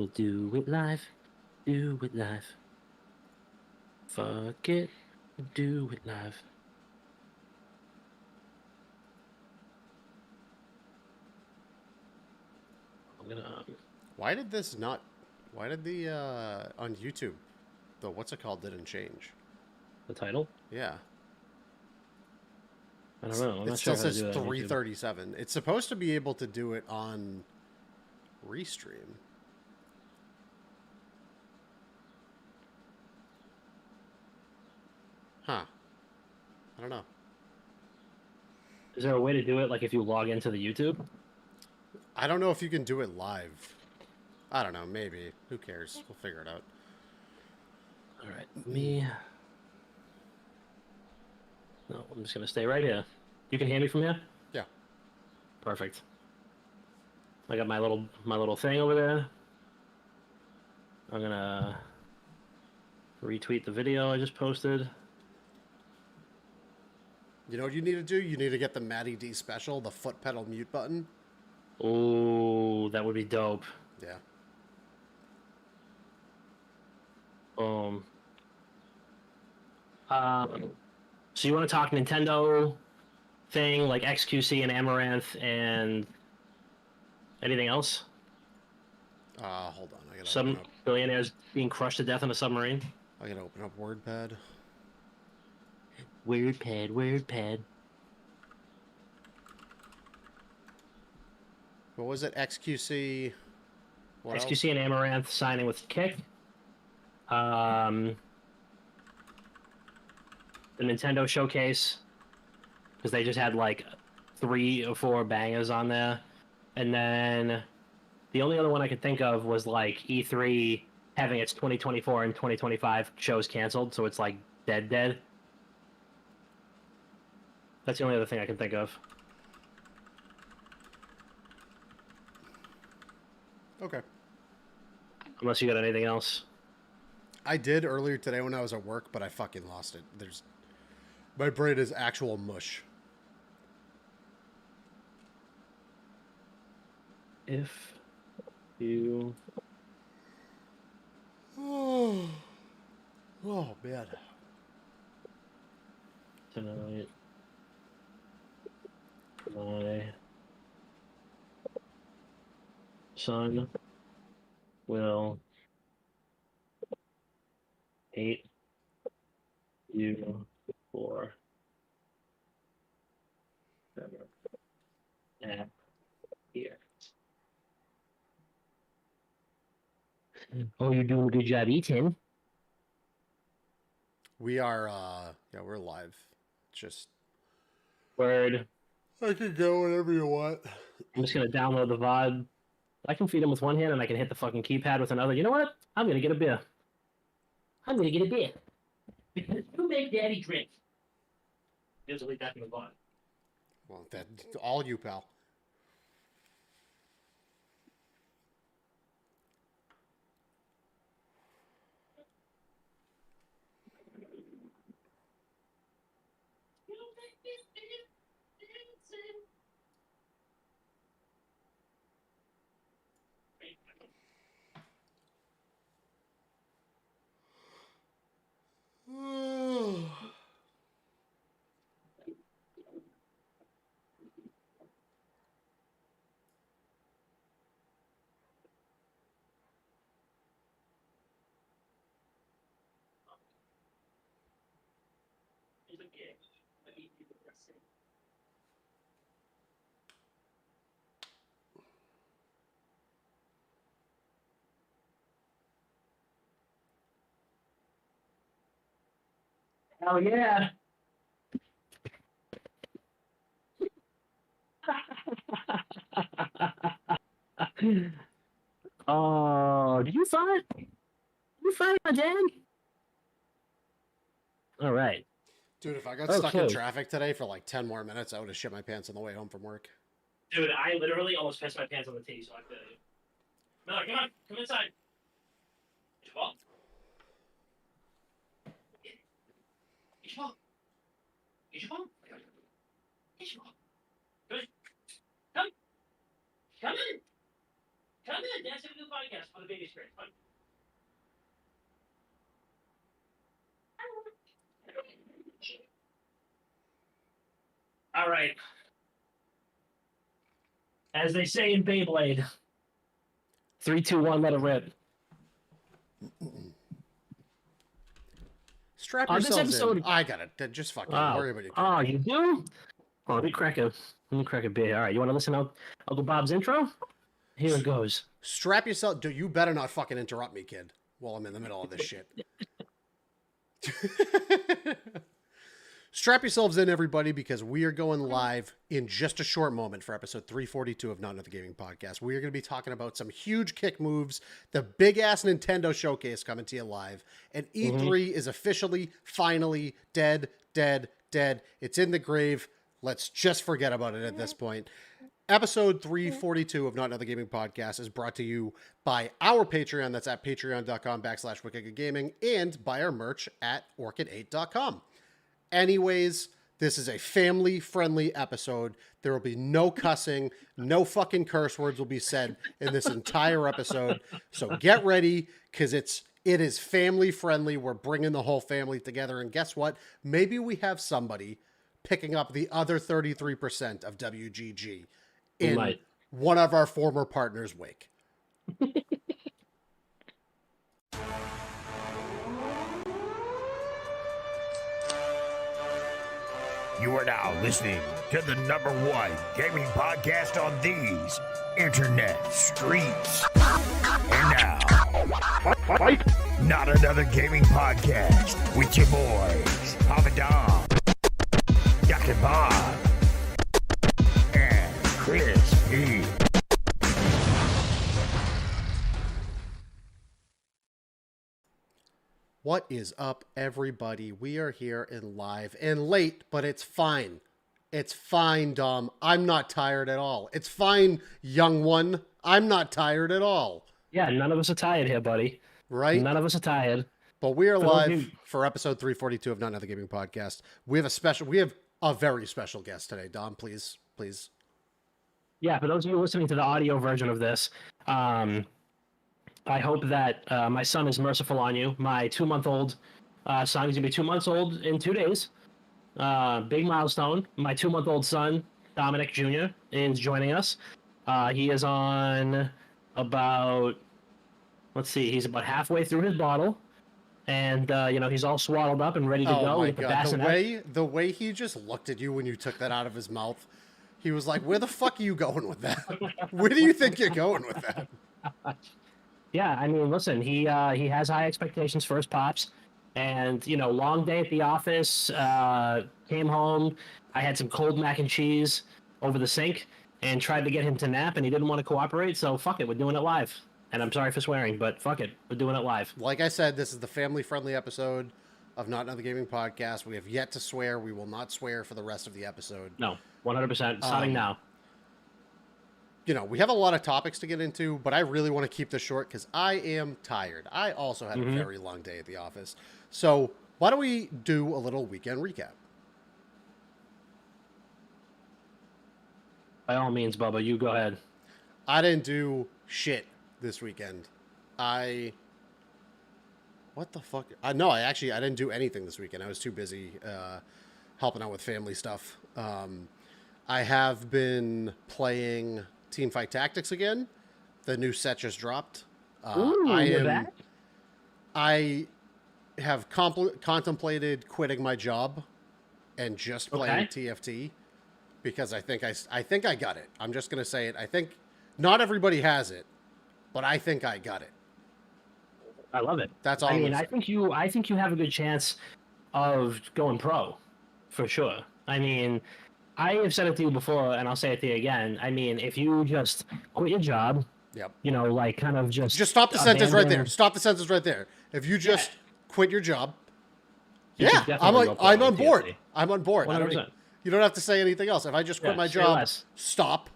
We'll do it live. Do it live. Fuck it. Do it live. I'm gonna. Why did this not? Why did the on YouTube the what's it called didn't change? The title? Yeah, I don't know. I'm it not still sure how to says do that on YouTube. 337. It's supposed to be able to do it on Restream. Huh? I don't know. Is there a way to do it like if you log into the YouTube? I don't know if you can do it live. I don't know. Maybe. Who cares? We'll figure it out. All right. Me. No, I'm just gonna stay right here. You can hear me from here? Yeah. Perfect. I got my little thing over there. I'm gonna retweet the video I just posted. You know what you need to do? You need to get the Matty D special, the foot pedal mute button. Oh, that would be dope. Yeah. Um. So you want to talk Nintendo thing like XQC and Amaranth and anything else? Hold on. I gotta open Some up. billionaires being crushed to death in a submarine. I gotta open up WordPad. WordPad, WordPad. What was it? XQC. What else? XQC and Amaranth signing with Kick. Um, the Nintendo showcase because they just had like 3 or 4 bangers on there, and then the only other one I could think of was like E3 having its 2024 and 2025 shows canceled, so it's like dead. That's the only other thing I can think of. Okay. Unless you got anything else. I did earlier today when I was at work, but I fucking lost it. My brain is actual mush. If you Oh, man. tonight, my son will hate you for app here. Oh, you're doing a good job eating. We are, yeah, we're live. Just, Word. I can go whenever you want. I'm just gonna download the VOD. I can feed him with one hand and I can hit the fucking keypad with another. You know what? I'm gonna get a beer. I'm gonna get a beer. Because you make daddy drink. Just leave that in the VOD. Well, that's all you, pal. Hell yeah. Oh, did you find? Did you find my dad? All right. Dude, if I got stuck in Okay. traffic today for like 10 more minutes, I would have shit my pants on the way home from work. Dude, I literally almost pissed my pants on the tee, so I feel you. Miller, come on. Come inside. Ball. Get your ball. Get your ball. Get your ball. Come in. Come. Come in. Come in. That's said the podcast for the baby screen. All right. As they say in Beyblade, 3, 2, 1, let it rip. Strap This yourselves episode- in. I got it. Just fucking worry about it. Oh, you do? Oh, let me crack a beer. All right, you want to listen to Uncle Bob's intro? Here it goes. Strap yourself. You better not fucking interrupt me, kid, while I'm in the middle of this shit. Strap yourselves in, everybody, because we are going live in just a short moment for episode 342 of Not Another Gaming Podcast. We are going to be talking about some huge kick moves, the big-ass Nintendo showcase coming to you live, and E3 is officially, finally, dead. It's in the grave. Let's just forget about it at this point. Episode 342 of Not Another Gaming Podcast is brought to you by our Patreon. That's at patreon.com/WickedGaming and by our merch at orchid8.com. Anyways, this is a family-friendly episode. There will be no cussing, no fucking curse words will be said in this entire episode. So get ready, because it is family-friendly. We're bringing the whole family together, and guess what? Maybe we have somebody picking up the other 33% of WGG in one of our former partners' wake. You are now listening to the #1 gaming podcast on these internet streets. And now, Not Another Gaming Podcast with your boys, Papa Dom, Dr. Bob, and Chris2. What is up, everybody? We are here in live and late, but it's fine. It's fine, Dom. I'm not tired at all. It's fine, young one. I'm not tired at all. Yeah, none of us are tired here, buddy. Right? None of us are tired. But we are live for episode 342 of Not Another Gaming Podcast. We have a very special guest today. Dom, please. Yeah, for those of you listening to the audio version of this, I hope that my son is merciful on you. My 2-month-old son is going to be 2 months old in 2 days. Big milestone. My 2-month-old son, Dominic Jr., is joining us. He is on about, he's about halfway through his bottle. And, he's all swaddled up and ready to go. Oh, my with God. The way he just looked at you when you took that out of his mouth, he was like, where the fuck are you going with that? Where do you think you're going with that? Yeah, I mean, listen, he has high expectations for his pops, and long day at the office. Came home, I had some cold mac and cheese over the sink, and tried to get him to nap, and he didn't want to cooperate. So fuck it, we're doing it live. And I'm sorry for swearing, but fuck it, we're doing it live. Like I said, this is the family-friendly episode of Not Another Gaming Podcast. We have yet to swear. We will not swear for the rest of the episode. No, 100%. Starting now. We have a lot of topics to get into, but I really want to keep this short because I am tired. I also had a very long day at the office. So why don't we do a little weekend recap? By all means, Bubba, you go ahead. I didn't do shit this weekend. What the fuck? I didn't do anything this weekend. I was too busy helping out with family stuff. I have been playing Teamfight Tactics again. The new set just dropped. I have contemplated quitting my job and just playing TFT because I think I got it. I'm just gonna say it. I think not everybody has it, but I think I got it. I love it. That's all. I think you have a good chance of going pro, for sure. I mean, I have said it to you before, and I'll say it to you again. I mean, if you just quit your job, yep. Kind of just stop the sentence right there. Stop the sentence right there. If you just quit your job, I'm on board. I'm on board. 100%. You don't have to say anything else. If I just quit my job, stop.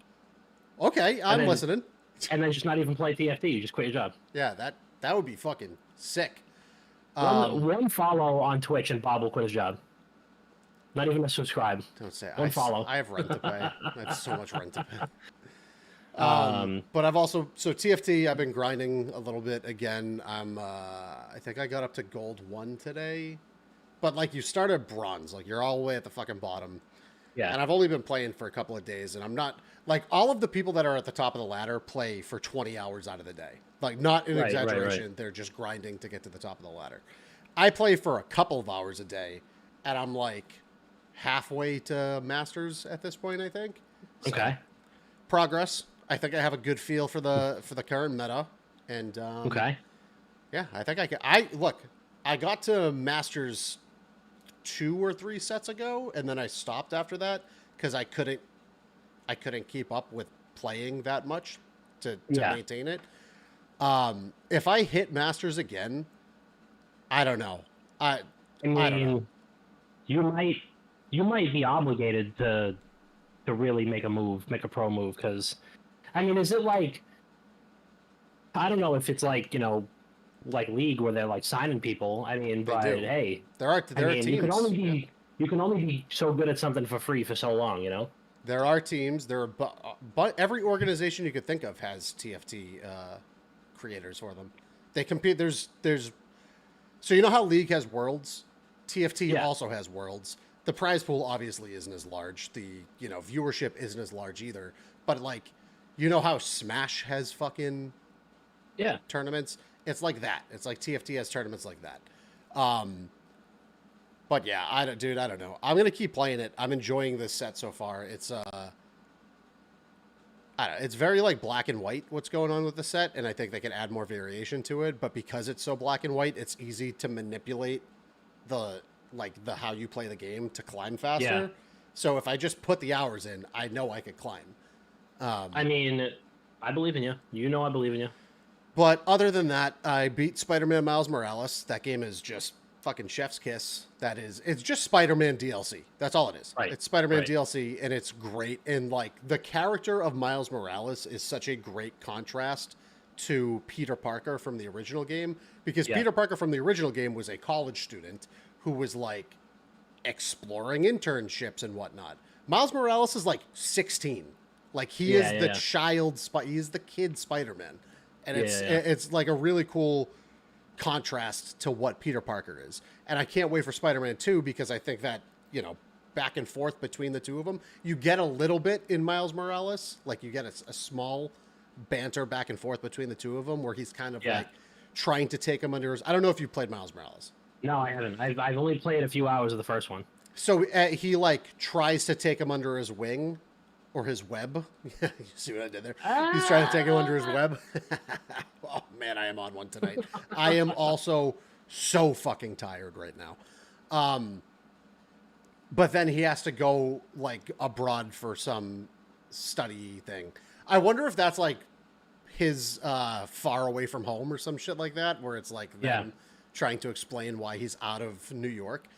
Okay, I'm listening. And then just not even play TFT. You just quit your job. Yeah, that would be fucking sick. One follow on Twitch and Bob will quit his job. Not even a subscribe. Don't say One follow. I have rent to pay. I have so much rent to pay. But I've also TFT. I've been grinding a little bit again. I think I got up to gold 1 today, but like you start at bronze, like you're all the way at the fucking bottom. Yeah. And I've only been playing for a couple of days, and I'm not like all of the people that are at the top of the ladder play for 20 hours out of the day. Like not an exaggeration. Right. They're just grinding to get to the top of the ladder. I play for a couple of hours a day, and I'm like halfway to masters at this point, I think. So, okay. Progress. I think I have a good feel for the current meta, and okay. Yeah, I think I can. I got to masters 2 or 3 sets ago, and then I stopped after that because I couldn't keep up with playing that much to maintain it. If I hit masters again, I don't know. I don't know. You might be obligated to really make a pro move, because I mean, is it like, I don't know if it's like, like League where they're like signing people. I mean, but hey, there are teams. You can only be so good at something for free for so long, There are teams. But every organization you could think of has TFT creators for them. They compete. There's so you know how League has worlds, TFT also has worlds. The prize pool obviously isn't as large. The viewership isn't as large either. But like, how Smash has fucking tournaments. It's like that. It's like TFT has tournaments like that. But yeah, I don't know. I'm gonna keep playing it. I'm enjoying this set so far. It's I don't know, it's very like black and white what's going on with the set, and I think they can add more variation to it. But because it's so black and white, it's easy to manipulate the how you play the game to climb faster. Yeah. So if I just put the hours in, I know I could climb. I mean, I believe in you. I believe in you. But other than that, I beat Spider-Man Miles Morales. That game is just fucking chef's kiss. It's just Spider-Man DLC. That's all it is. Right. It's Spider-Man DLC, and it's great. And like the character of Miles Morales is such a great contrast to Peter Parker from the original game, because Peter Parker from the original game was a college student who was like exploring internships and whatnot. Miles Morales is like 16. Like he is the child, he's the kid Spider-Man. And it's like a really cool contrast to what Peter Parker is. And I can't wait for Spider-Man 2, because I think that, back and forth between the two of them, you get a little bit in Miles Morales. Like you get a small banter back and forth between the two of them where he's kind of like trying to take him under his... I don't know if you played Miles Morales. No, I haven't. I've only played a few hours of the first one. So he like tries to take him under his wing. Or his web. You see what I did there? He's trying to take him under his web. Oh, man, I am on one tonight. I am also so fucking tired right now. But then he has to go, like, abroad for some study thing. I wonder if that's, like, his far away from home or some shit like that, where it's, like, them trying to explain why he's out of New York.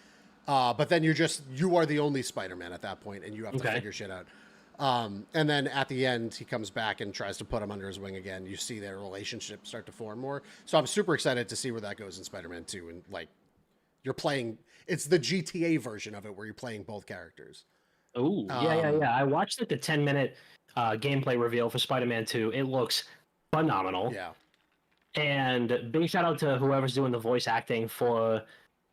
But then you are the only Spider-Man at that point, and you have to figure shit out. And then at the end, he comes back and tries to put him under his wing again. You see their relationship start to form more. So I'm super excited to see where that goes in Spider-Man 2. And like, you're playing, it's the GTA version of it where you're playing both characters. Oh, yeah. I watched like the 10-minute gameplay reveal for Spider-Man 2. It looks phenomenal. Yeah. And big shout out to whoever's doing the voice acting for...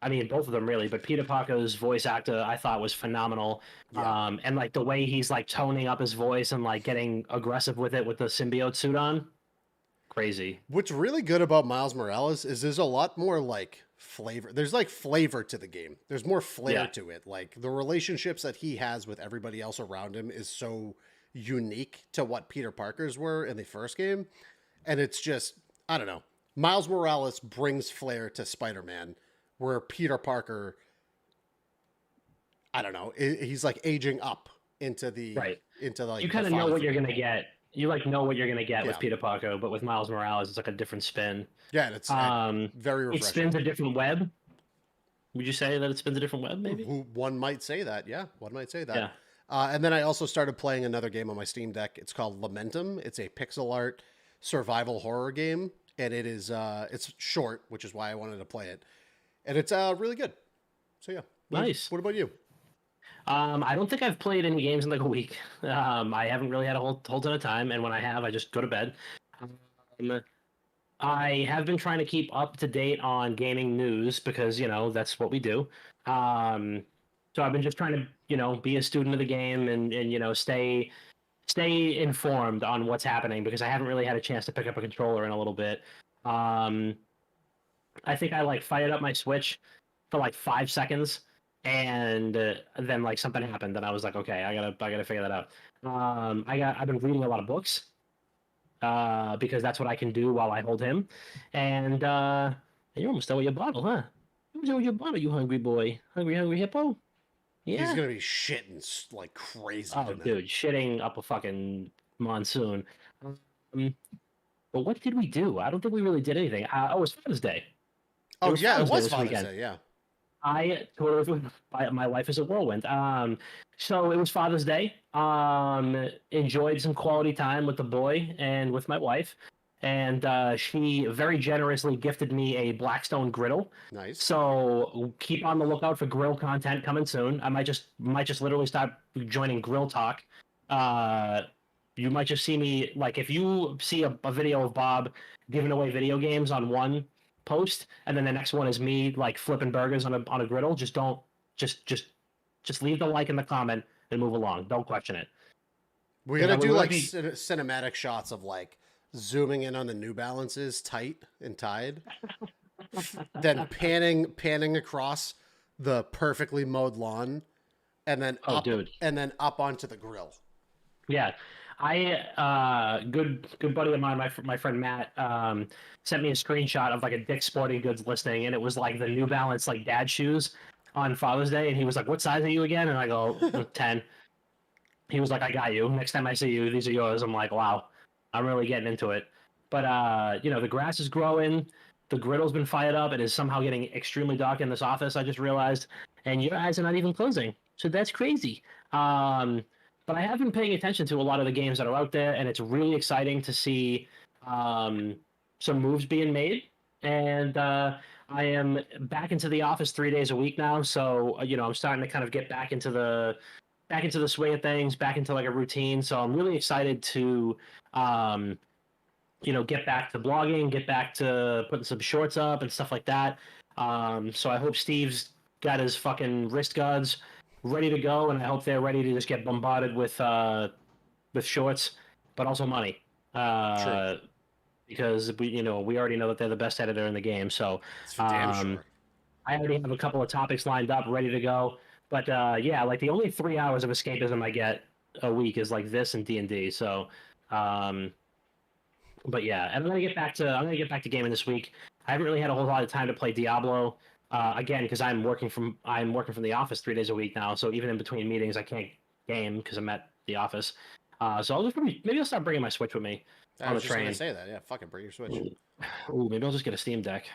I mean, both of them really, but Peter Parker's voice actor I thought was phenomenal. Yeah. And like the way he's like toning up his voice and like getting aggressive with it with the symbiote suit on. Crazy. What's really good about Miles Morales is there's a lot more like flavor. There's like flavor to the game. There's more flair to it. Like the relationships that he has with everybody else around him is so unique to what Peter Parker's were in the first game. And it's just, I don't know. Miles Morales brings flair to Spider-Man, where Peter Parker, I don't know, he's like aging up into the into like you kind of know what you're gonna get. You like know what you're gonna get with Peter Parker, but with Miles Morales, it's like a different spin. Yeah, and it's very refreshing. It spins a different web. Would you say that it spins a different web? Maybe one might say that. Yeah, one might say that. Yeah. And then I also started playing another game on my Steam Deck. It's called Lamentum. It's a pixel art survival horror game, and it is it's short, which is why I wanted to play it. And it's really good. So yeah. Nice. What about you? I don't think I've played any games in like a week. I haven't really had a whole ton of time, and when I have, I just go to bed. Um, I have been trying to keep up to date on gaming news because, that's what we do. Um, so I've been just trying to, be a student of the game and stay informed on what's happening because I haven't really had a chance to pick up a controller in a little bit. Um, I think I like fired up my Switch for like 5 seconds, and then like something happened, and I was like, okay, I gotta figure that out. I've been reading a lot of books because that's what I can do while I hold him, and you're almost done with your bottle, huh? You're almost done with your bottle, you hungry boy, hungry hippo. He's Yeah. gonna be shitting like crazy Oh, tonight. dude, shitting up a fucking monsoon. Um, but what did we do? I don't think we really did anything. Oh, it was Father's Day. It Oh was yeah, it Father's Day was this Father's weekend. Day. Yeah. I totally my life is a whirlwind. So it was Father's Day. Enjoyed some quality time with the boy and with my wife, and she very generously gifted me a Blackstone griddle. Nice. So keep on the lookout for grill content coming soon. I might just literally start joining Grill Talk. Uh, you might just see me like if you see a video of Bob giving away video games on one post, and then the next one is me like flipping burgers on a griddle. Just don't just leave the like in the comment and move along. Don't question it. We're Because gonna we do might like be cinematic shots of like zooming in on the New Balances, tight and tied, then panning across the perfectly mowed lawn, and then oh dude. up onto the grill. Yeah. I good buddy of mine, my friend Matt, sent me a screenshot of like a Dick's Sporting Goods listing, and it was like the New Balance like dad shoes on Father's Day, and he was like, "What size are you again?" And I go, "10." He was like, "I got you. Next time I see you, these are yours." I'm like, "Wow, I'm really getting into it." But the grass is growing, the griddle's been fired up, it is somehow getting extremely dark in this office. I just realized, and your eyes are not even closing, so that's crazy. Um, but I have been paying attention to a lot of the games that are out there, and it's really exciting to see um, some moves being made. And I am back into the office 3 days a week now, so I'm starting to kind of get back into the swing of things, back into like a routine. So I'm really excited to, um, get back to blogging, get back to putting some shorts up and stuff like that. So I hope Steve's got his fucking wrist guards ready to go, and I hope they're ready to just get bombarded with shorts, but also money. True. Uh, because we already know that they're the best editor in the game. So It's for damn um, sure. I already have a couple of topics lined up, ready to go. But yeah, like the only 3 hours of escapism I get a week is like this and D&D. So, um, but yeah, and I'm gonna get back to gaming this week. I haven't really had a whole lot of time to play Diablo. Again, because I'm working from the office 3 days a week now. So even in between meetings, I can't game because I'm at the office. So maybe I'll start bringing my Switch with me I on the was just gonna train. say that. Yeah, fucking bring your Switch. Ooh, maybe I'll just get a Steam Deck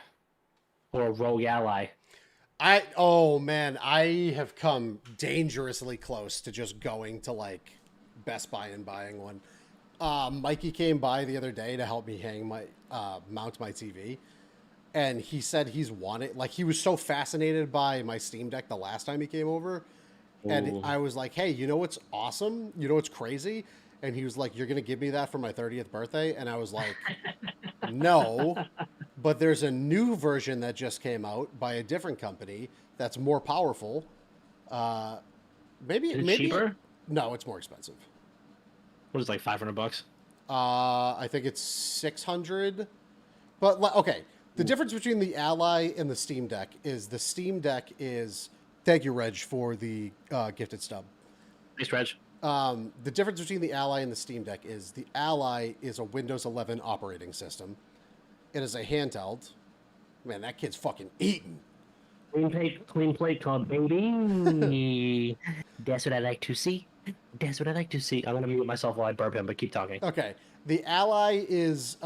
or a Rogue Ally. Oh man, I have come dangerously close to just going to like Best Buy and buying one. Mikey came by the other day to help me mount my TV, and he said he was so fascinated by my Steam Deck the last time he came over, and Ooh. I was like, hey, you know what's awesome? You know what's crazy? And he was like, you're gonna give me that for my 30th birthday? And I was like, no, but there's a new version that just came out by a different company that's more powerful. Uh, maybe, Is it maybe, cheaper? no, it's more expensive. What is it, like $500? I think it's 600. But okay, the Ooh. difference between the Ally and the Steam Deck is the Steam Deck is. Thank you, Reg, for the gifted stub. Thanks, Reg. The difference between the Ally and the Steam Deck is the Ally is a Windows 11 operating system. It is a handheld. Man, that kid's fucking eating. Clean plate club, baby. That's what I like to see. That's what I like to see. I'm gonna mute myself while I burp him, but keep talking. Okay, the Ally is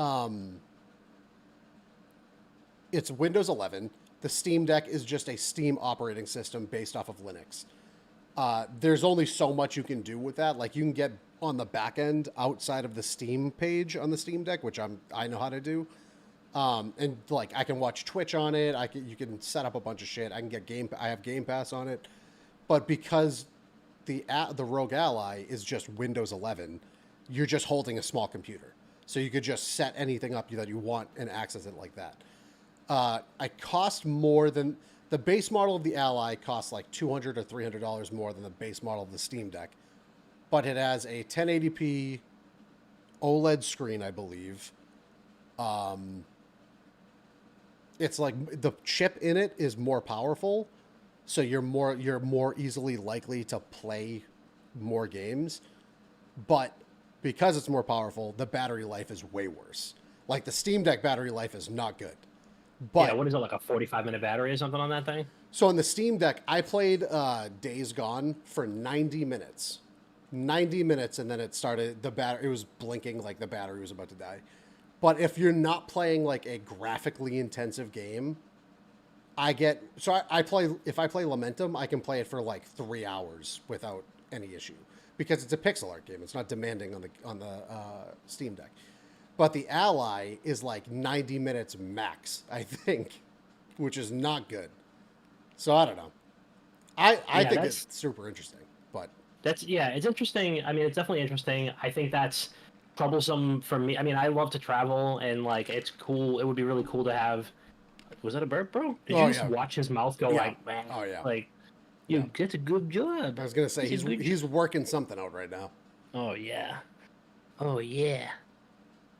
it's Windows 11. The Steam Deck is just a Steam operating system based off of Linux. There's only so much you can do with that. Like you can get on the back end outside of the Steam page on the Steam Deck, which I know how to do. And like I can watch Twitch on it. You can set up a bunch of shit. I have Game Pass on it. But because the Rogue Ally is just Windows 11. You're just holding a small computer, so you could just set anything up that you want and access it like that. I cost more than the base model of the Ally costs like $200 or $300 more than the base model of the Steam Deck, but it has a 1080p OLED screen, I believe. It's like the chip in it is more powerful, so you're more easily likely to play more games. But because it's more powerful, the battery life is way worse. Like the Steam Deck battery life is not good. But yeah, what is it, like a 45-minute battery or something on that thing? so on the Steam Deck, I played Days Gone for 90 minutes. 90 minutes, and then it started, it was blinking like the battery was about to die. But if you're not playing like a graphically intensive game, I play, if I play Lamentum, I can play it for like 3 hours without any issue because it's a pixel art game. It's not demanding on the Steam Deck. But the Ally is like 90 minutes max, I think, which is not good. So I don't know. I think it's super interesting, but it's interesting. I mean, it's definitely interesting. I think that's troublesome for me. I mean, I love to travel, and like, it's cool. It would be really cool to have. Was that a burp, bro? Did you just watch his mouth go like? Man, oh yeah. Like, get a good job. I was gonna say he's working something out right now. Oh yeah. Oh yeah.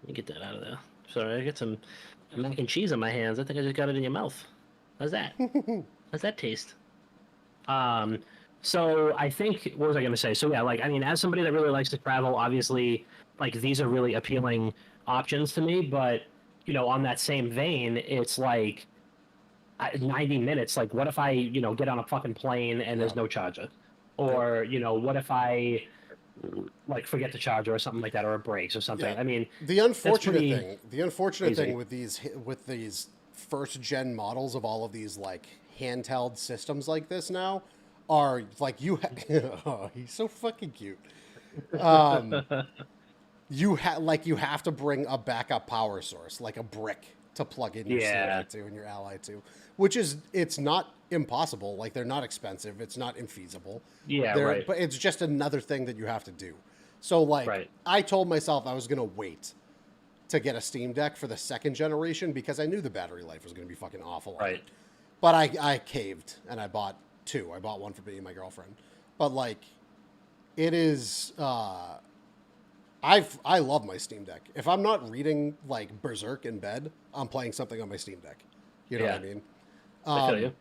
Let me get that out of there. Sorry, I got some mac and cheese on my hands. I think I just got it in your mouth. How's that? How's that taste? So I think, what was I going to say? So yeah, like, I mean, as somebody that really likes to travel, obviously, like, these are really appealing options to me. But, you know, on that same vein, it's like 90 minutes. Like, what if I, you know, get on a fucking plane and there's no charger? Or, you know, what if I like forget the charger or something like that, or it breaks or something? Yeah. I mean, the unfortunate thing with these first gen models of all of these like handheld systems like this now are like oh, he's so fucking cute. You have to bring a backup power source, like a brick, to plug in your CLI to and your Ally to, which is, it's not impossible. Like, they're not expensive. It's not infeasible. Yeah, right. But it's just another thing that you have to do. So, like, I told myself I was going to wait to get a Steam Deck for the second generation because I knew the battery life was going to be fucking awful. Right. But I caved and I bought two. I bought one for me and my girlfriend. But, like, it is... I love my Steam Deck. If I'm not reading like Berserk in bed, I'm playing something on my Steam Deck. You know what I mean? I feel you.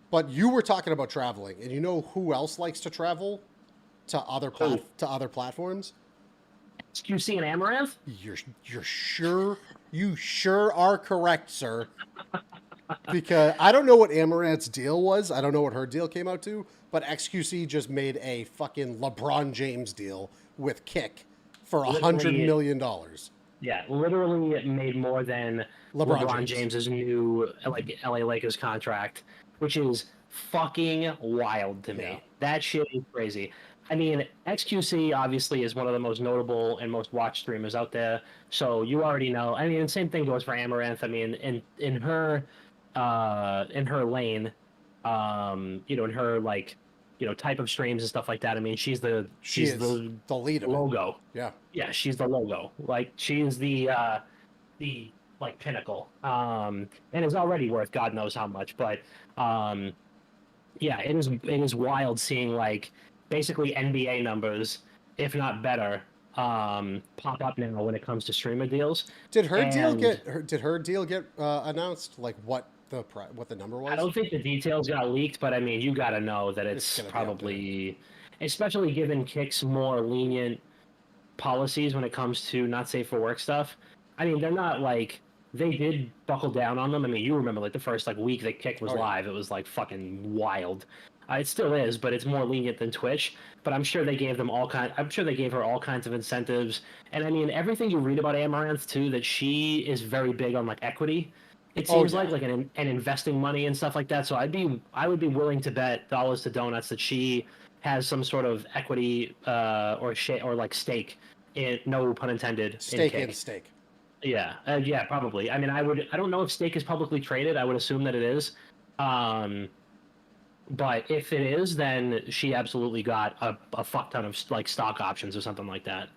But you were talking about traveling, and you know who else likes to travel to other platforms? XQC and Amaranth? You sure are correct, sir. Because I don't know what Amaranth's deal was. I don't know what her deal came out to, but XQC just made a fucking LeBron James deal with Kick for $100 million. Yeah, literally it made more than LeBron James's new like LA Lakers contract, which is fucking wild to me. Yeah. That shit is crazy. I mean, XQC obviously is one of the most notable and most watched streamers out there, so you already know. I mean, the same thing goes for Amaranth. I mean, in her lane, you know, in her like, you know, type of streams and stuff like that. I mean, she's the lead logo. Yeah, she's the logo. Like, she's the like pinnacle. And is already worth God knows how much. But yeah, it is wild seeing like basically NBA numbers, if not better, pop up now when it comes to streamer deals. Did her deal get announced? Like what the number was? I don't think the details got leaked, but I mean, you got to know that it's probably, especially given Kick's more lenient policies when it comes to not safe for work stuff. I mean, they're not like, they did buckle down on them. I mean, you remember like the first like week that Kick was live, it was like fucking wild. It still is, but it's more lenient than Twitch. But I'm sure they gave them I'm sure they gave her all kinds of incentives. And I mean, everything you read about Amaranth too, that she is very big on like equity. It seems like an investing money and stuff like that. So I would be willing to bet dollars to donuts that she has some sort of equity or stake in, no pun intended, stake in stake. Yeah, yeah, probably. I mean, I don't know if stake is publicly traded. I would assume that it is. But if it is, then she absolutely got a fuck ton of like stock options or something like that.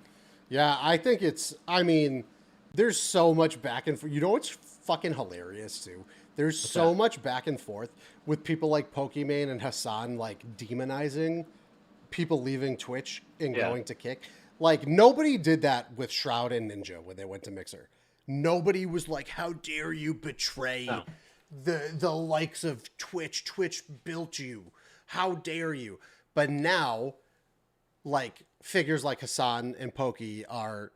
Yeah, I think it's. I mean, there's so much back and forth. You know what's fucking hilarious too? There's What's so that? much back and forth with people like Pokimane and Hassan like demonizing people leaving Twitch and Yeah. going to Kick. Like nobody did that with Shroud and Ninja when they went to Mixer. Nobody was like, "How dare you betray No. the likes of Twitch? Twitch built you. How dare you?" But now, like figures like Hassan and Pokey are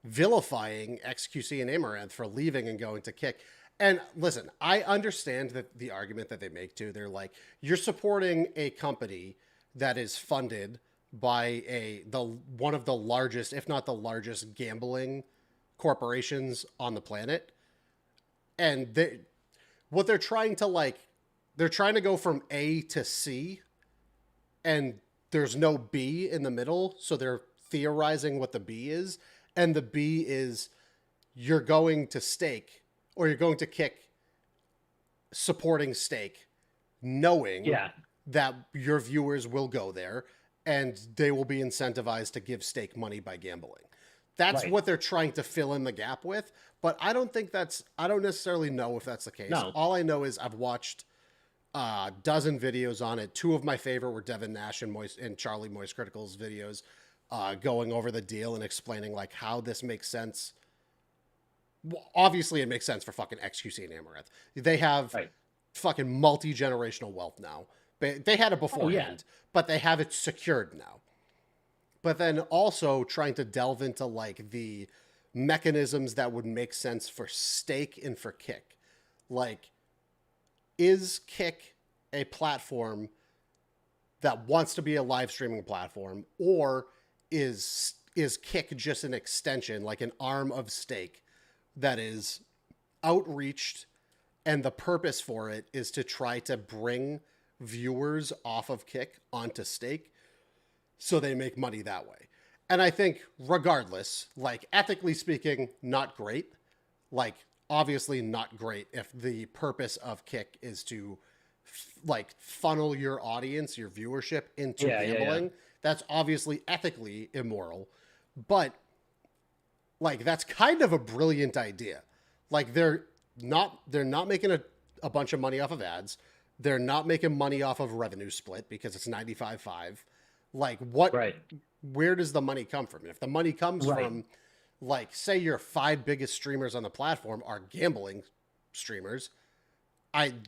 vilifying XQC and Amaranth for leaving and going to Kick. And listen, I understand that the argument that they make too. They're like, you're supporting a company that is funded by the one of the largest, if not the largest, gambling corporations on the planet. And what they're trying to like, they're trying to go from A to C, and there's no B in the middle. So they're theorizing what the B is, and the B is you're going to stake or you're going to Kick supporting stake, knowing Yeah. that your viewers will go there and they will be incentivized to give stake money by gambling. That's Right. what they're trying to fill in the gap with. But I don't necessarily know if that's the case. No. All I know is I've watched a dozen videos on it. Two of my favorite were Devin Nash and Charlie Moist Critical's videos, going over the deal and explaining like how this makes sense. Well, obviously, it makes sense for fucking XQC and Amaranth. They have Right. fucking multi-generational wealth now. They had it beforehand, but they have it secured now. But then also trying to delve into like the mechanisms that would make sense for stake and for Kick. Like, is Kick a platform that wants to be a live streaming platform, or is Kick just an extension, like an arm of stake that is outreached, and the purpose for it is to try to bring viewers off of Kick onto stake so they make money that way. And I think regardless, like ethically speaking, not great. Like obviously not great if the purpose of Kick is to like funnel your audience, your viewership into gambling. That's obviously ethically immoral, but like that's kind of a brilliant idea. Like they're not making a bunch of money off of ads. They're not making money off of revenue split because it's 95.5. Like what Right. where does the money come from? And if the money comes from like say your 5 biggest streamers on the platform are gambling streamers,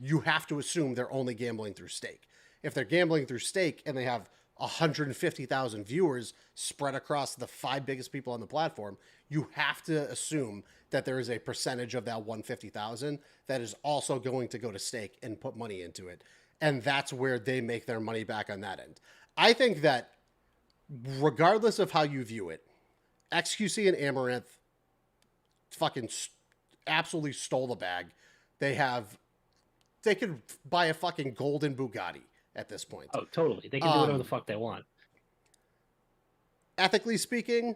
you have to assume they're only gambling through stake. If they're gambling through stake and they have 150,000 viewers spread across the 5 biggest people on the platform, you have to assume that there is a percentage of that 150,000 that is also going to go to stake and put money into it. And that's where they make their money back on that end. I think that regardless of how you view it, XQC and Amaranth fucking absolutely stole the bag. They could buy a fucking golden Bugatti at this point. Oh, totally. They can do whatever the fuck they want. Ethically speaking,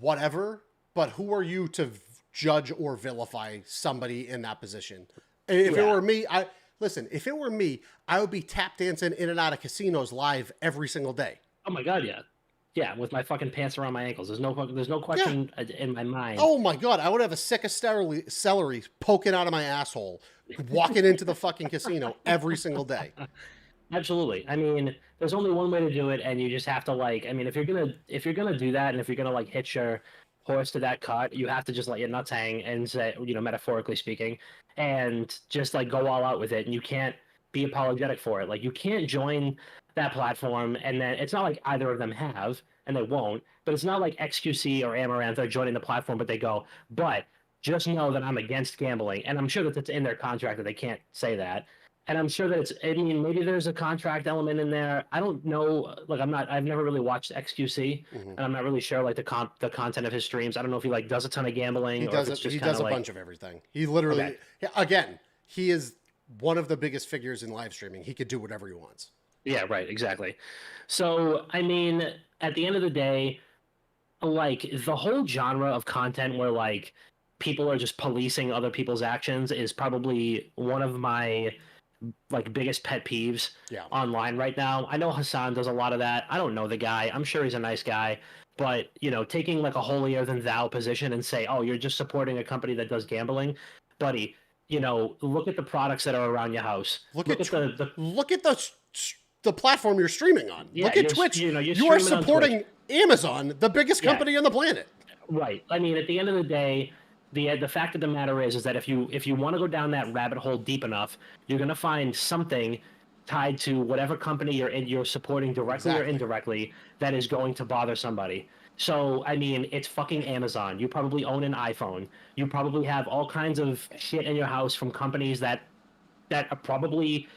whatever, but who are you to judge or vilify somebody in that position? If it were me, if it were me, I would be tap dancing in and out of casinos live every single day. Oh my god, yeah. Yeah, with my fucking pants around my ankles. There's no question in my mind. Oh my god, I would have a sick of celery poking out of my asshole, walking into the fucking casino every single day. Absolutely. I mean, there's only one way to do it, and you just have to like. I mean, if you're gonna do that, and if you're gonna like hitch your horse to that cart, you have to just let your nuts hang and say, metaphorically speaking, and just like go all out with it. And you can't be apologetic for it. Like you can't join that platform, and then it's not like either of them have, and they won't. But it's not like XQC or Amaranth are joining the platform, but they go, but just know that I'm against gambling, and I'm sure that it's in their contract that they can't say that. And I'm sure that maybe there's a contract element in there. I don't know. Like, I've never really watched XQC, and I'm not really sure like the content of his streams. I don't know if he like does a ton of gambling. He does a bunch of everything. He literally, again, he is one of the biggest figures in live streaming. He could do whatever he wants. Yeah, right, exactly. So, I mean, at the end of the day, like the whole genre of content where like people are just policing other people's actions is probably one of my like biggest pet peeves Yeah. online right now. I know Hassan does a lot of that. I don't know the guy. I'm sure he's a nice guy, but taking like a holier than thou position and say, "Oh, you're just supporting a company that does gambling," buddy. Look at the products that are around your house. Look Look at at the look at the platform you're streaming on. Yeah, Look at you're, Twitch. you're You are streaming on supporting Twitch. Amazon, the biggest Yeah. company on the planet. Right. I mean, at the end of the day, the fact of the matter is that if you want to go down that rabbit hole deep enough, you're going to find something tied to whatever company you're supporting directly or Exactly. indirectly that is going to bother somebody. So, I mean, it's fucking Amazon. You probably own an iPhone. You probably have all kinds of shit in your house from companies that are probably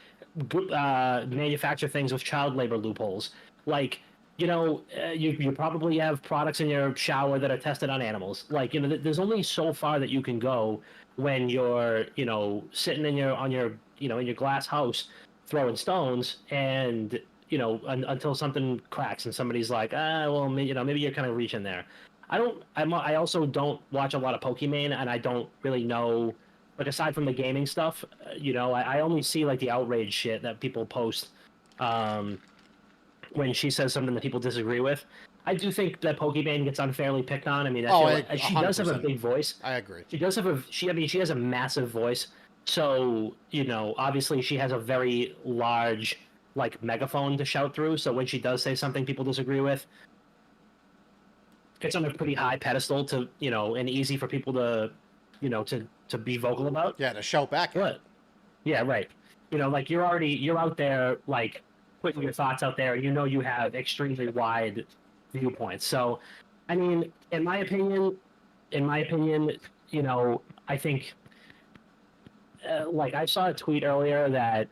manufacture things with child labor loopholes. Like, you probably have products in your shower that are tested on animals. Like, there's only so far that you can go when you're, sitting in your glass house throwing stones and, until something cracks and somebody's like, well, maybe you're kind of reaching there. I also don't watch a lot of Pokemon, and I don't really know, like, aside from the gaming stuff, I only see like the outrage shit that people post when she says something that people disagree with. I do think that Pokemon gets unfairly picked on. I mean, she does have a 100%. big voice. I agree. She does have she has a massive voice. So, obviously she has a very large like megaphone to shout through. So when she does say something people disagree with, it's on a pretty high pedestal to, and easy for people to, to be vocal about. Yeah, to shout back. What? Yeah, right. Like you're out there, like putting your thoughts out there, and you have extremely wide viewpoints. So, I mean, in my opinion, I think, like I saw a tweet earlier that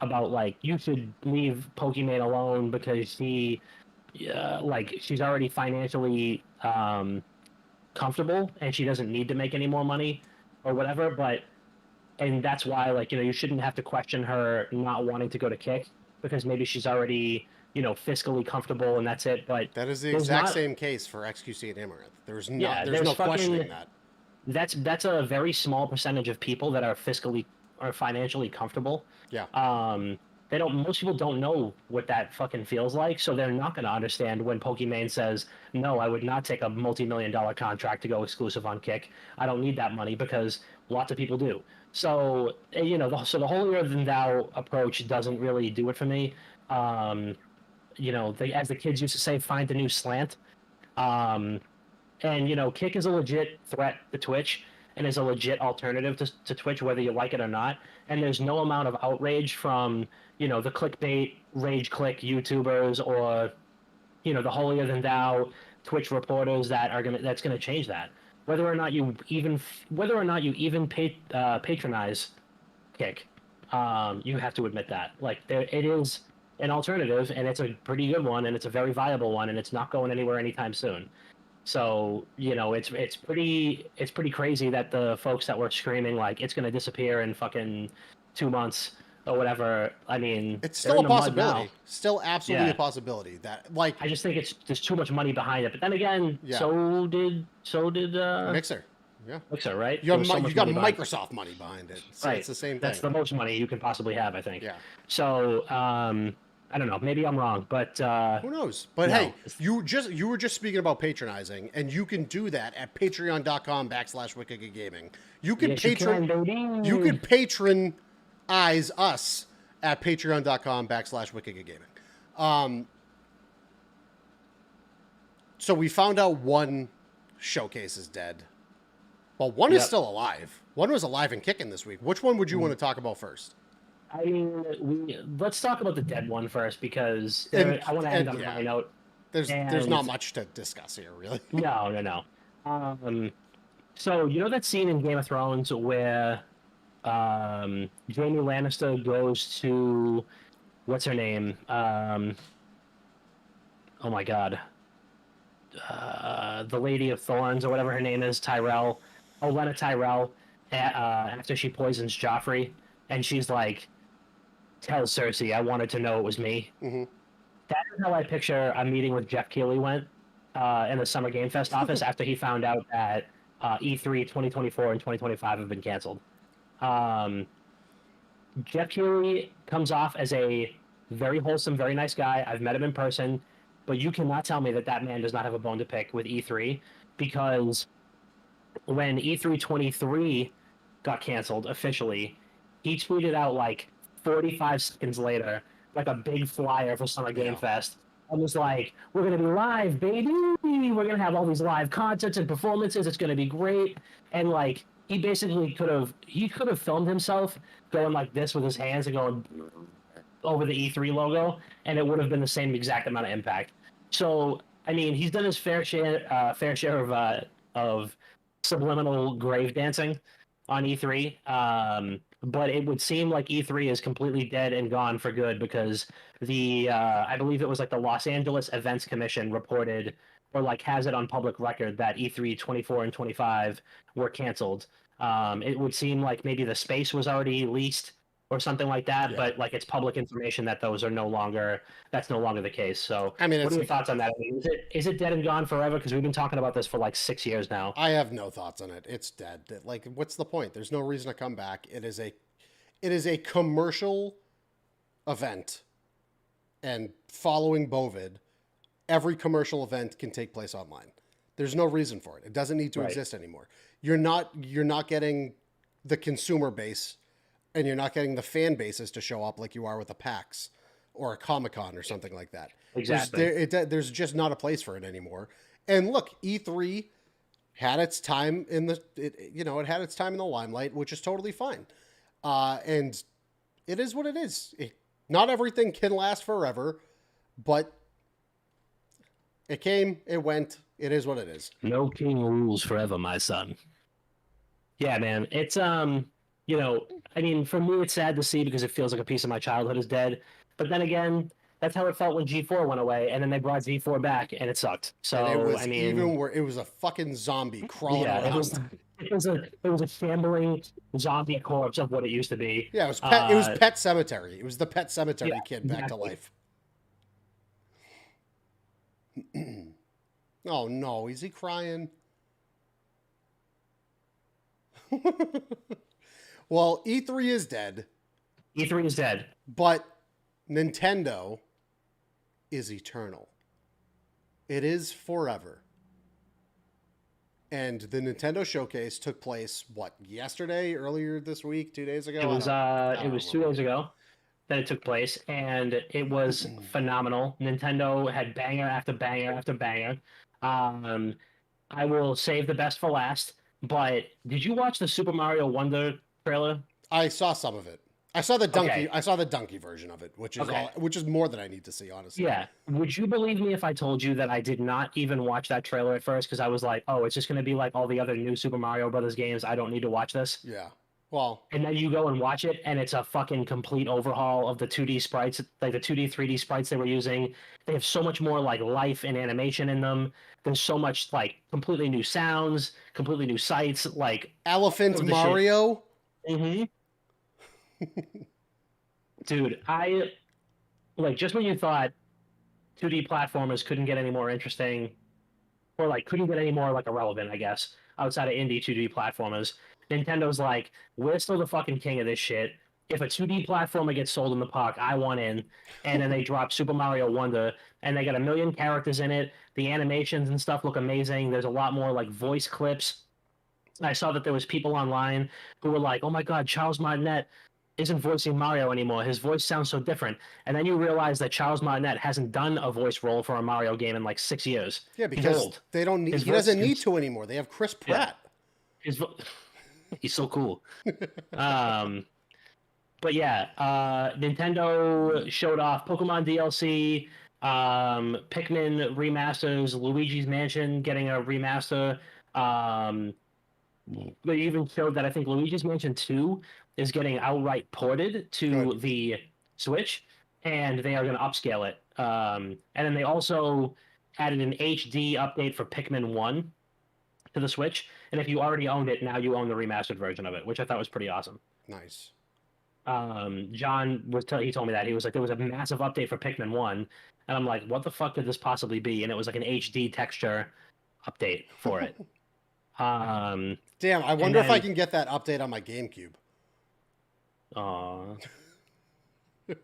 about like you should leave Pokemon alone because she's already financially comfortable and she doesn't need to make any more money or whatever. And that's why, like, you shouldn't have to question her not wanting to go to Kick because maybe she's already, fiscally comfortable and that's it. But that is the exact same case for XQC and Amaranth. There's no questioning that. That's a very small percentage of people that are fiscally or financially comfortable. Yeah. Most people don't know what that fucking feels like, so they're not going to understand when Pokimane says, no, I would not take a multi-million-dollar contract to go exclusive on Kick. I don't need that money, because lots of people do. So, the holier-than-thou approach doesn't really do it for me. As the kids used to say, find a new slant. And, Kick is a legit threat to Twitch and is a legit alternative to Twitch, whether you like it or not. And there's no amount of outrage from, the clickbait, rage click YouTubers or, the holier than thou Twitch reporters that's gonna change that. Whether or not you even patronize Kick, you have to admit that. Like, it is an alternative, and it's a pretty good one, and it's a very viable one, and it's not going anywhere anytime soon. So, it's pretty crazy that the folks that were screaming like it's gonna disappear in fucking 2 months or whatever. I mean, it's still a possibility. Still absolutely a possibility that, like, I just think there's too much money behind it. But then again, so did Mixer. Yeah. Mixer, right? You got Microsoft money behind it. So right. It's the same thing. That's the most money you can possibly have, I think. Yeah. So, I don't know. Maybe I'm wrong, but who knows? But no. Hey, you were just speaking about patronizing, and you can do that at patreon.com/WickedGaming. You can you can patronize us at patreon.com/WickedGaming. So we found out one showcase is dead. Well, one is still alive. One was alive and kicking this week. Which one would you want to talk about first? I mean, let's talk about the dead one first, because I want to end on a high note. There's not much to discuss here, really. No. So, that scene in Game of Thrones where Jaime Lannister goes to, what's her name? Oh my god. The Lady of Thorns, or whatever her name is, Olenna Tyrell, after she poisons Joffrey, and she's like, tell Cersei I wanted to know it was me. Mm-hmm. That is how I picture a meeting with Jeff Keighley went in the Summer Game Fest office after he found out that E3 2024 and 2025 have been canceled. Jeff Keighley comes off as a very wholesome, very nice guy. I've met him in person, but you cannot tell me that that man does not have a bone to pick with E3 because when E3 23 got canceled officially, he tweeted out like 45 seconds later, like a big flyer for Summer Game Yeah. Fest. I was like, we're going to be live, baby. We're going to have all these live concerts and performances. It's going to be great. And like, he basically could have filmed himself going like this with his hands and going over the E3 logo, and it would have been the same exact amount of impact. So, I mean, he's done his fair share of subliminal grave dancing on E3. But it would seem like E3 is completely dead and gone for good because I believe it was like the Los Angeles Events Commission reported or like has it on public record that E3 24 and 25 were canceled. It would seem like maybe the space was already leased or something like that, Yeah. but like it's public information that those are that's no longer the case. So, I mean, what are your thoughts on that? I mean, is it dead and gone forever? Because we've been talking about this for like 6 years now. I have no thoughts on it. It's dead. Like, what's the point? There's no reason to come back. It is a commercial event, and following Bovid, every commercial event can take place online. There's no reason for it. It doesn't need to exist anymore. You're not getting the consumer base, and you're not getting the fan bases to show up like you are with a PAX or a Comic-Con or something like that. Exactly. There's just not a place for it anymore. And look, E3 had its time it had its time in the limelight, which is totally fine. And it is what it is. Not everything can last forever, but it came, it went. It is what it is. No king rules forever, my son. Yeah, man. It's I mean, for me, it's sad to see because it feels like a piece of my childhood is dead. But then again, that's how it felt when G4 went away, and then they brought Z4 back, and it sucked. So And it was I mean, even where it was a fucking zombie crawling yeah, around. it was a shambling zombie corpse of what it used to be. Yeah, it was Pet Cemetery. It was the Pet Cemetery yeah, kid back to exactly. life. Oh no, is he crying? Well, E3 is dead, E3 is dead. but Nintendo is eternal. It is forever. And the Nintendo Showcase took place, yesterday, earlier this week, 2 days ago? It was I it was don't 2 days ago that it took place, and it was phenomenal. Nintendo had banger after banger after banger. I will save the best for last. But did you watch the Super Mario Wonder trailer? I saw some of it. I saw the donkey. Okay. I saw the donkey version of it, which is Okay. which is more than I need to see, honestly. Yeah. Would you believe me if I told you that I did not even watch that trailer at first because I was like, oh, it's just going to be like all the other new Super Mario Brothers games. I don't need to watch this. Yeah. Well, And then you go and watch it, and it's a fucking complete overhaul of the 2D sprites, like the 2D, 3D sprites they were using. They have so much more like life and animation in them. There's so much like completely new sounds, completely new sights. Like, Elephant the shit. Mario. Dude, I like just when you thought 2D platformers couldn't get any more interesting, or like couldn't get any more like irrelevant, I guess, outside of indie 2D platformers. Nintendo's like, we're still the fucking king of this shit. If a 2D platformer gets sold in the park, I want in. And then they drop Super Mario Wonder, and they got 1 million characters in it. The animations and stuff look amazing. There's a lot more like voice clips. I saw that there was people online who were like, oh my god, Charles Martinet isn't voicing Mario anymore. His voice sounds so different. And then you realize that Charles Martinet hasn't done a voice role for a Mario game in like 6 years. Yeah, He's because old. they don't need. His He doesn't voice need is- to anymore. They have Chris Pratt. He's so cool. But yeah, Nintendo showed off Pokemon DLC, Pikmin remasters, Luigi's Mansion getting a remaster. They even showed that I think Luigi's Mansion 2 is getting outright ported to Good. the Switch, and they are going to upscale it. And then they also added an HD update for Pikmin 1 to the Switch, and if you already owned it, now you own the remastered version of it, which I thought was pretty awesome. Nice. John he told me that he was like, there was a massive update for Pikmin 1, and I'm like, what the fuck could this possibly be? And it was like an HD texture update for it. Damn, I wonder if I can get that update on my GameCube. Aw. All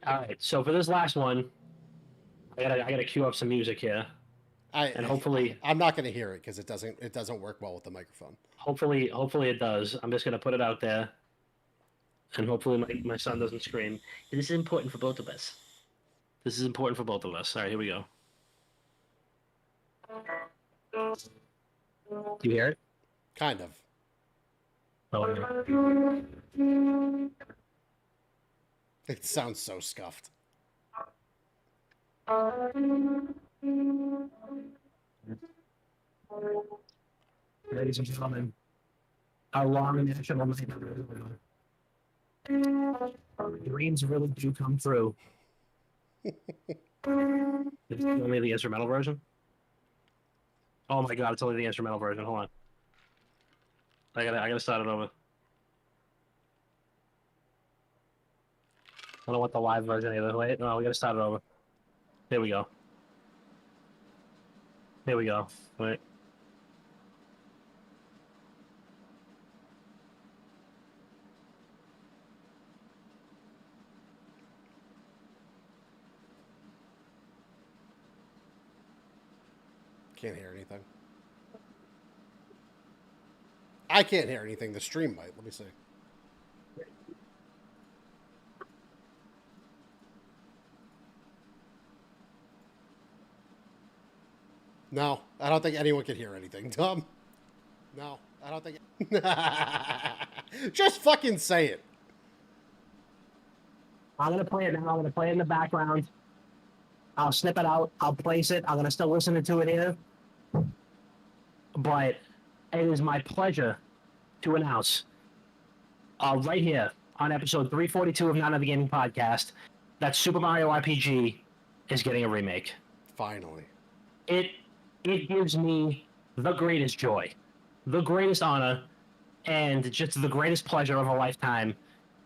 right, so for this last one, I gotta cue up some music here, and hopefully I'm not going to hear it because it doesn't work well with the microphone. hopefully it does. I'm just gonna put it out there, and hopefully my son doesn't scream. This is important for both of us. This is important for both of us. All right, here we go. Do you hear it? Kind of. Oh, yeah. It sounds so scuffed. Ladies and gentlemen, our long national night. Dreams really do come true. It's only the instrumental version? Oh my god, it's only the instrumental version. Hold on. I gotta start it over. I don't want the live version either. Wait, no, we gotta start it over. Here we go. Here we go. Wait. Can't hear anything. I can't hear anything. The stream might. Let me see. No, I don't think anyone can hear anything, Tom. No, I don't think... Just fucking say it. I'm gonna play it now. I'm gonna play it in the background. I'll snip it out. I'll place it. I'm gonna still listen to it here. But it is my pleasure to announce, right here on episode 342 of Not Another Gaming Podcast, that Super Mario RPG is getting a remake. Finally. It gives me the greatest joy, the greatest honor, and just the greatest pleasure of a lifetime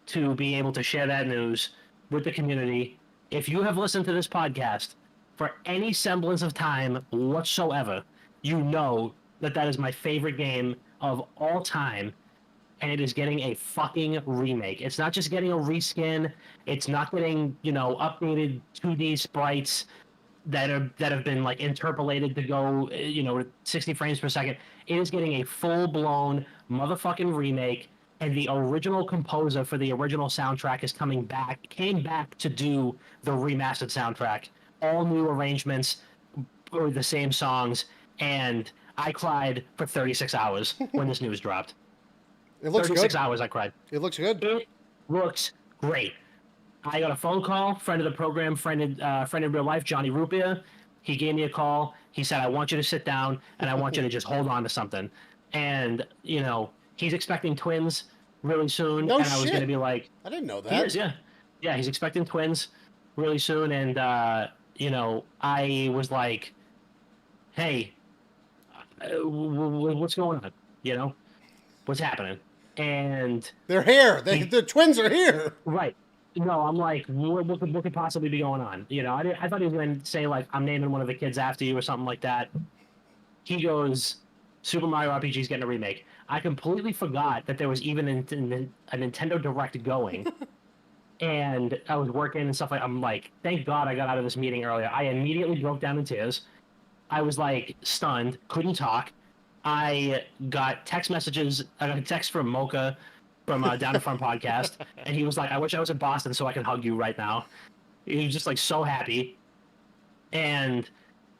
to be able to share that news with the community. If you have listened to this podcast for any semblance of time whatsoever, you know that that is my favorite game of all time, and it is getting a fucking remake. It's not just getting a reskin. It's not getting, updated 2D sprites that have been like interpolated to go 60 frames per second. It is getting a full-blown motherfucking remake, and the original composer for the original soundtrack came back to do the remastered soundtrack. All new arrangements or the same songs, and I cried for 36 hours when this news dropped. It looks 36 good. hours I cried. It looks good. It looks great. I got a phone call, friend of the program, friend in real life, Johnny Rupia. He gave me a call. He said, I want you to sit down and I want you to just hold on to something. And, he's expecting twins really soon. No and I was shit. going to be like, I didn't know that. he is, yeah. Yeah, he's expecting twins really soon. And, I was like, hey, what's going on? What's happening? And they're here. The twins are here. right. No, I'm like, what could possibly be going on? I thought he was going to say, like, I'm naming one of the kids after you or something like that. He goes, Super Mario RPG is getting a remake. I completely forgot that there was even a Nintendo Direct going. And I was working and stuff I'm like, thank God I got out of this meeting earlier. I immediately broke down in tears. I was, like, stunned, couldn't talk. I got text messages. I got a text from Mocha from Down in Front podcast, and he was like, I wish I was in Boston so I could hug you right now. He was just like so happy, and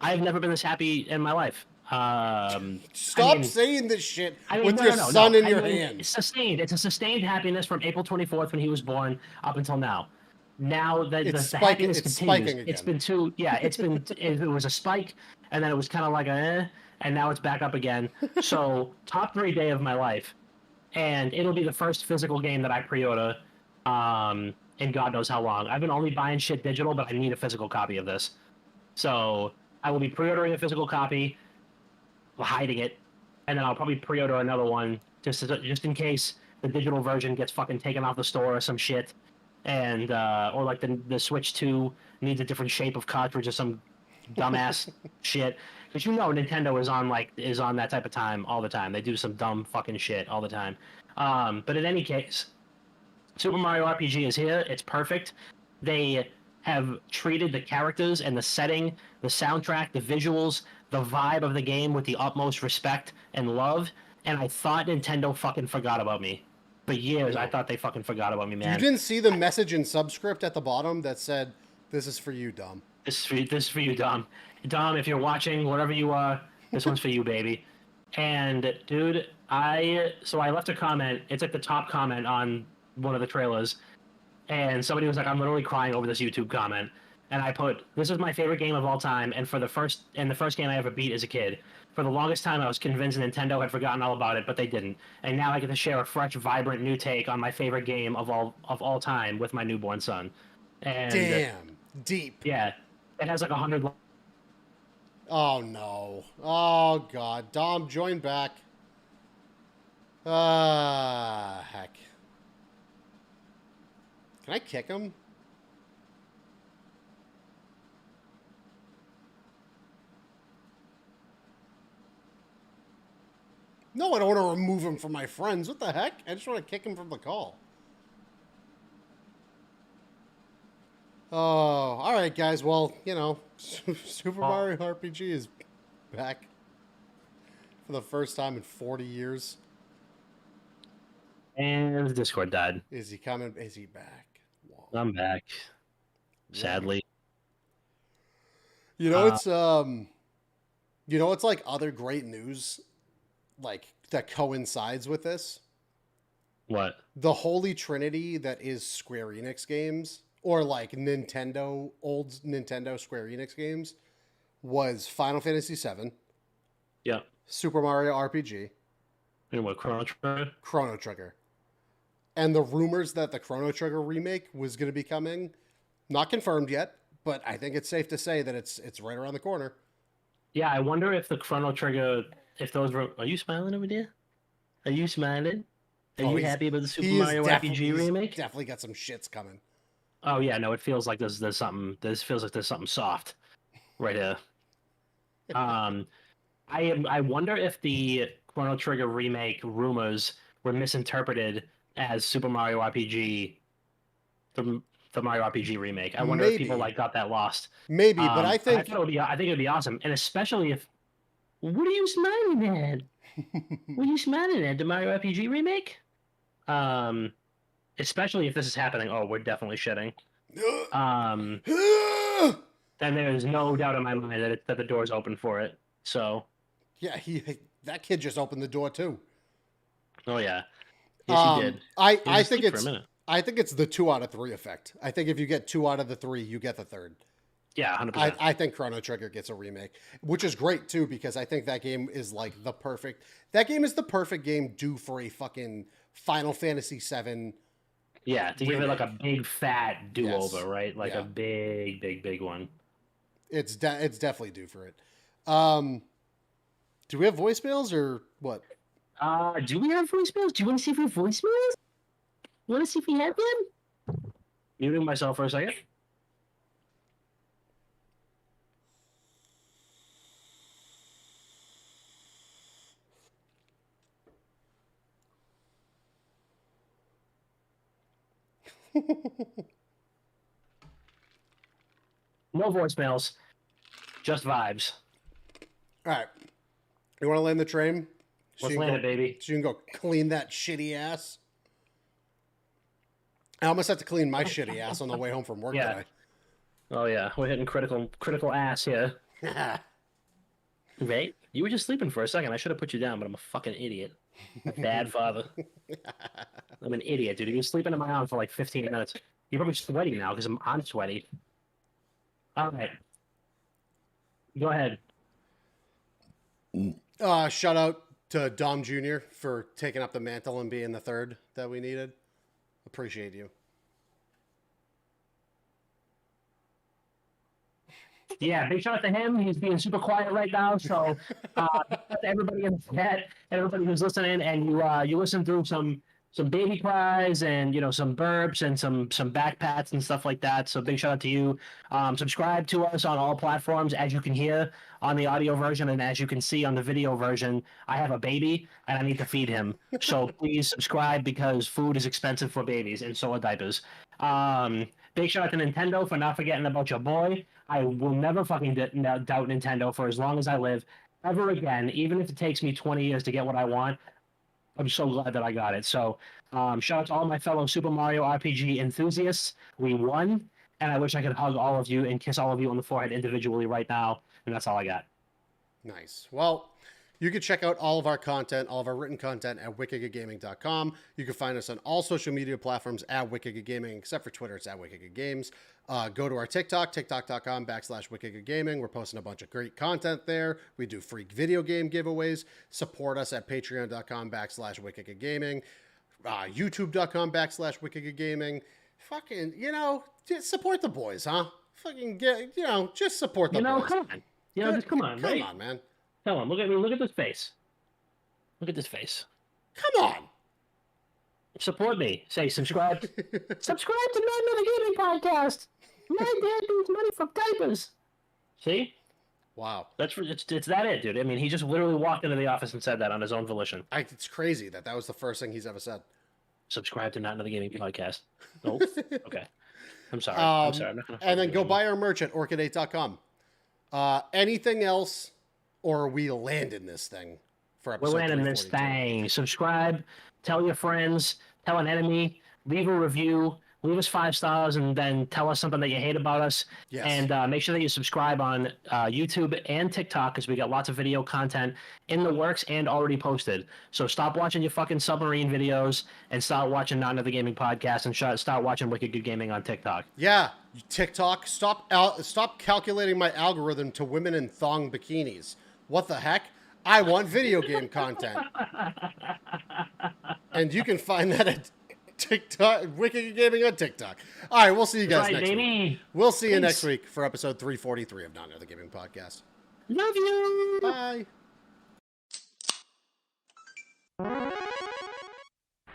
I've never been this happy in my life. Stop saying this shit with your son in your hand. It's sustained. It's a sustained happiness from April 24th when he was born up until now. Now that the happiness continues, it's been it was a spike, and then it was kind of like and now it's back up again. So top 3 day of my life. And it'll be the first physical game that I pre-order in God knows how long. I've been only buying shit digital, but I need a physical copy of this. So I will be pre-ordering a physical copy, hiding it, and then I'll probably pre-order another one just in case the digital version gets fucking taken off the store or some shit, and or like the Switch 2 needs a different shape of cartridge or some dumbass shit. Because Nintendo is on that type of time all the time. They do some dumb fucking shit all the time. But in any case, Super Mario RPG is here. It's perfect. They have treated the characters and the setting, the soundtrack, the visuals, the vibe of the game with the utmost respect and love. And I thought Nintendo fucking forgot about me. For years, I thought they fucking forgot about me, You man. didn't see the message in subscript at the bottom that said, "This is for you, Dom." This is for you, Dom. Dom, if you're watching, whatever you are, this one's for you, baby. And dude, I left a comment. It's like the top comment on one of the trailers, and somebody was like, "I'm literally crying over this YouTube comment." And I put, "This is my favorite game of all time, and the first game I ever beat as a kid. For the longest time, I was convinced Nintendo had forgotten all about it, but they didn't. And now I get to share a fresh, vibrant new take on my favorite game of all time with my newborn son." And Damn, deep. yeah, it has like 100. Oh no. Oh god. Dom, join back. Ah, heck. Can I kick him? No, I don't want to remove him from my friends. What the heck? I just want to kick him from the call. Oh, all right, guys. Well, you know, Super Mario RPG is back for the first time in 40 years. And the Discord died. Is he coming? Is he back? Whoa. I'm back. Sadly. You know, it's like other great news, like that coincides with this. What? The holy trinity that is Square Enix games, or like Nintendo, old Nintendo Square Enix games, was Final Fantasy VII. Yeah. Super Mario RPG. And what, Chrono Trigger? Chrono Trigger. And the rumors that the Chrono Trigger remake was going to be coming, not confirmed yet, but I think it's safe to say that it's right around the corner. Yeah, I wonder if the Chrono Trigger, if those were... Are you smiling over there? Are you smiling? Are you happy about the Super Mario RPG remake? Definitely got some shits coming. Oh yeah, no, it feels like there's something. This feels like there's something soft right here. I wonder if the Chrono Trigger remake rumors were misinterpreted as Super Mario RPG, the Mario RPG remake. I wonder if people like got that lost. Maybe, but I think it would be awesome, and especially if. What are you smiling at? What are you smiling at? The Mario RPG remake? Especially if this is happening. Oh, we're definitely shitting. Then there's no doubt in my mind that the door's open for it. So. Yeah, that kid just opened the door too. Oh yeah. Yes, he did. I think it's the 2 out of 3 effect. I think if you get 2 out of the 3, you get the third. Yeah, 100%. I think Chrono Trigger gets a remake, which is great too, because I think that game is like the perfect game due for a fucking Final Fantasy VII. Yeah, to give it like a big fat do-over, Yes. right? Like a big one. It's definitely due for it. Do we have voicemails or what? Do we have voicemails? Do you want to see if we have voicemails? You want to see if we have them? Muting myself for a second. No voicemails, just vibes. All right. You want to land the train? Let's land it, baby. So you can go clean that shitty ass. I almost had to clean my shitty ass on the way home from work today. Oh yeah, we're hitting critical ass here. Right? You were just sleeping for a second. I should have put you down, but I'm a fucking idiot. A bad father. I'm an idiot, dude. You were sleeping in my arm for like 15 minutes. You're probably sweaty now because I'm sweaty. All right. Go ahead. Shout out to Dom Jr. for taking up the mantle and being the third that we needed. Appreciate you. Yeah, big shout out to him. He's being super quiet right now. So, to everybody in the chat, everybody who's listening, and you listen through some some baby cries and some burps and some back pats and stuff like that. So big shout out to you. Subscribe to us on all platforms, as you can hear on the audio version and as you can see on the video version. I have a baby and I need to feed him, so please subscribe because food is expensive for babies and so are diapers. Big shout out to Nintendo for not forgetting about your boy. I will never fucking doubt Nintendo for as long as I live, ever again, even if it takes me 20 years to get what I want. I'm so glad that I got it. So, shout out to all my fellow Super Mario RPG enthusiasts. We won, and I wish I could hug all of you and kiss all of you on the forehead individually right now. And that's all I got. Nice. Well, you can check out all of our content, all of our written content at wickedgaming.com. You can find us on all social media platforms at Wicked Gaming, except for Twitter, it's at Wicked Games. Go to our TikTok, tiktok.com/wickedgaming. We're posting a bunch of great content there. We do free video game giveaways. Support us at patreon.com/wickedgaming. youtube.com/wickedgaming. Fucking, just support the boys, huh? Fucking just support the boys. Come on. Just come on, right? Come on, man. Come on, look at me. Look at this face. Look at this face. Come on. Support me. Say subscribe. Subscribe to Not Another Gaming Podcast. My dad needs money from diapers. See? Wow. It's that it, dude. I mean, he just literally walked into the office and said that on his own volition. It's crazy that was the first thing he's ever said. Subscribe to Not Another Gaming Podcast. Oh, okay. I'm sorry. I'm sorry. I'm not gonna and then go buy our merch at orchid8.com. Anything else, or are we landing this thing for episode We're landing this 342? thing. Subscribe. Tell your friends. Tell an enemy. Leave a review. Leave us 5 stars and then tell us something that you hate about us. Yes. And make sure that you subscribe on YouTube and TikTok because we got lots of video content in the works and already posted. So stop watching your fucking submarine videos and start watching Not Another Gaming Podcast and start watching Wicked Good Gaming on TikTok. Yeah, TikTok, stop calculating my algorithm to women in thong bikinis. What the heck? I want video game content. And you can find that at TikTok, Wicked Gaming on TikTok. All right, we'll see you guys next week. We'll see you next week for episode 343 of Not Another Gaming Podcast. Love you. Bye.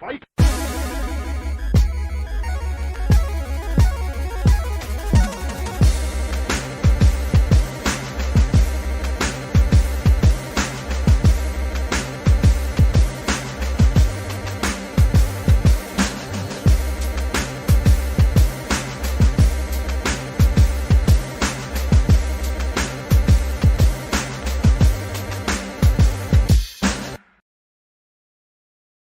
Fight!